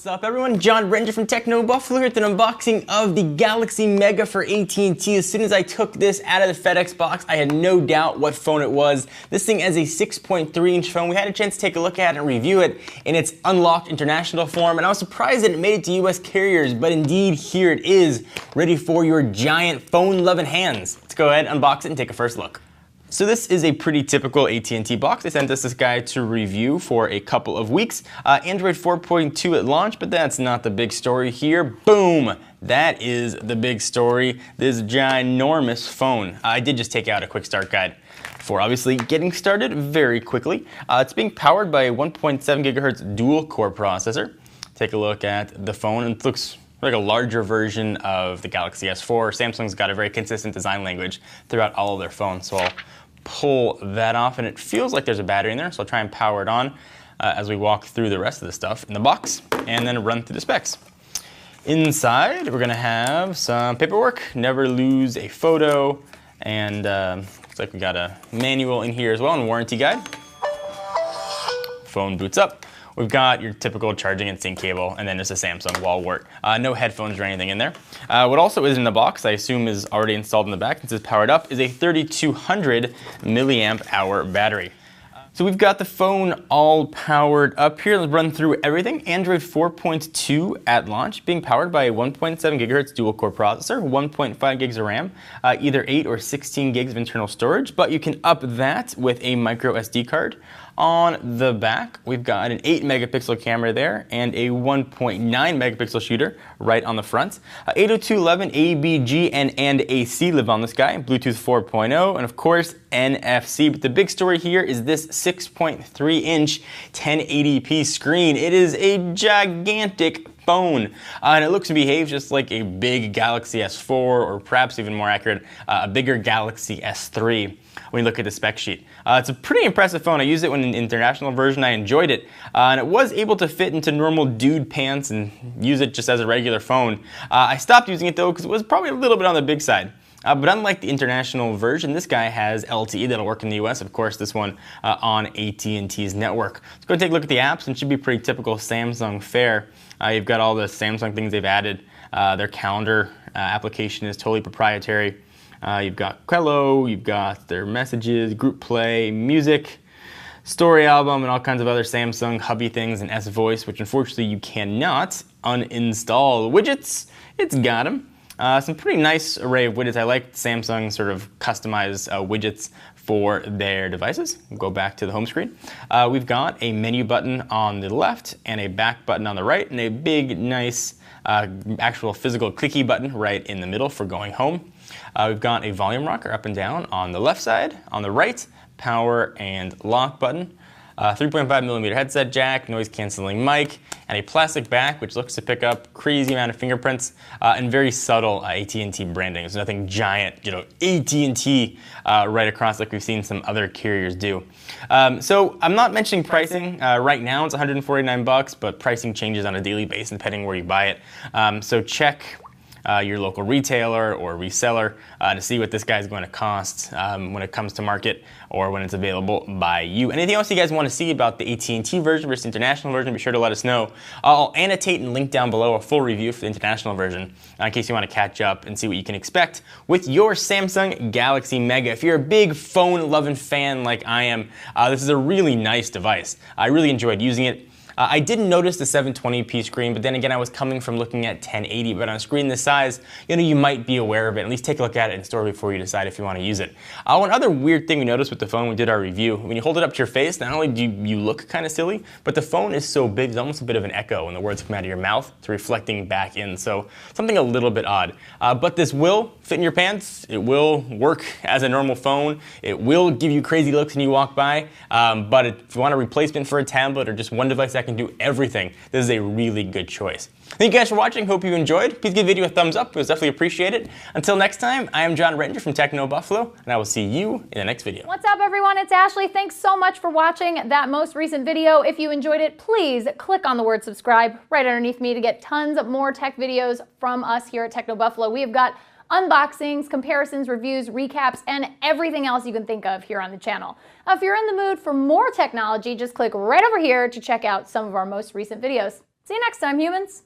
What's up everyone, John Ranger from Techno Buffalo here with an unboxing of the Galaxy Mega for AT&T. As soon as I took this out of the FedEx box, I had no doubt what phone it was. This thing is a 6.3-inch phone. We had a chance to take a look at it and review it in its unlocked international form, and I was surprised that it made it to US carriers, but indeed here it is, ready for your giant phone-loving hands. Let's go ahead, unbox it, and take a first look. So this is a pretty typical AT&T box. They sent us this guy to review for a couple of weeks. Android 4.2 at launch, but that's not the big story here. Boom! That is the big story. This ginormous phone. I did just take out a quick start guide for obviously getting started very quickly. It's being powered by a 1.7 gigahertz dual core processor. Take a look at the phone, and it looks like a larger version of the Galaxy S4. Samsung's got a very consistent design language throughout all of their phones, so I'll pull that off, and it feels like there's a battery in there, so I'll try and power it on as we walk through the rest of the stuff in the box and then run through the specs. Inside, we're gonna have some paperwork, never lose a photo, and looks like we got a manual in here as well and warranty guide. Phone boots up. We've got your typical charging and sync cable, and then just a Samsung wall wart. No headphones or anything in there. What also is in the box, I assume is already installed in the back since it's powered up, is a 3200 milliamp hour battery. So we've got the phone all powered up here. Let's run through everything. Android 4.2 at launch, being powered by a 1.7 gigahertz dual core processor, 1.5 gigs of RAM, either 8 or 16 gigs of internal storage, but you can up that with a micro SD card. On the back, we've got an 8 megapixel camera there and a 1.9 megapixel shooter right on the front. 802.11 ABG and AC live on this guy, Bluetooth 4.0, and of course NFC. But the big story here is this 6.3-inch 1080p screen. It is a gigantic phone, and it looks and behaves just like a big Galaxy S4, or perhaps even more accurate, a bigger Galaxy S3 when you look at the spec sheet. It's a pretty impressive phone. I used it when in the international version. I enjoyed it, and it was able to fit into normal dude pants and use it just as a regular phone. I stopped using it though because it was probably a little bit on the big side. But unlike the international version, this guy has LTE that'll work in the US. Of course, this one on AT&T's network. Let's go take a look at the apps, and it should be pretty typical Samsung fare. You've got all the Samsung things they've added. Their calendar application is totally proprietary. You've got Hello, you've got their messages, group play, music, story album, and all kinds of other Samsung hubby things, and S-Voice, which unfortunately you cannot uninstall. Widgets, it's got them. Some pretty nice array of widgets. I like Samsung sort of customized widgets for their devices. We'll go back to the home screen. We've got a menu button on the left and a back button on the right, and a big, nice actual physical clicky button right in the middle for going home. We've got a volume rocker up and down on the left side. On the right, power and lock button. 3.5mm headset jack, noise cancelling mic, and a plastic back which looks to pick up crazy amount of fingerprints and very subtle AT&T branding. There's nothing giant, AT&T right across like we've seen some other carriers do. So I'm not mentioning pricing. Right now it's $149, but pricing changes on a daily basis depending where you buy it. So check your local retailer or reseller to see what this guy's going to cost when it comes to market or when it's available by you. Anything else you guys want to see about the AT&T version versus international version, be sure to let us know. I'll annotate and link down below a full review for the international version in case you want to catch up and see what you can expect with your Samsung Galaxy Mega. If you're a big phone-loving fan like I am, this is a really nice device. I really enjoyed using it. I didn't notice the 720p screen, but then again, I was coming from looking at 1080, but on a screen this size, you might be aware of it. At least take a look at it in store before you decide if you want to use it. One other weird thing we noticed with the phone when we did our review, when you hold it up to your face, not only do you look kind of silly, but the phone is so big, there's almost a bit of an echo when the words come out of your mouth. It's reflecting back in, so something a little bit odd. But this will fit in your pants. It will work as a normal phone. It will give you crazy looks when you walk by, but if you want a replacement for a tablet or just one device that can do everything, this is a really good choice. Thank you guys for watching. Hope you enjoyed. Please give the video a thumbs up. It was definitely appreciated. Until next time, I am John Ranger from Techno Buffalo, and I will see you in the next video. What's up, everyone? It's Ashley. Thanks so much for watching that most recent video. If you enjoyed it, please click on the word subscribe right underneath me to get tons of more tech videos from us here at Techno Buffalo. We have got unboxings, comparisons, reviews, recaps, and everything else you can think of here on the channel. If you're in the mood for more technology, just click right over here to check out some of our most recent videos. See you next time, humans.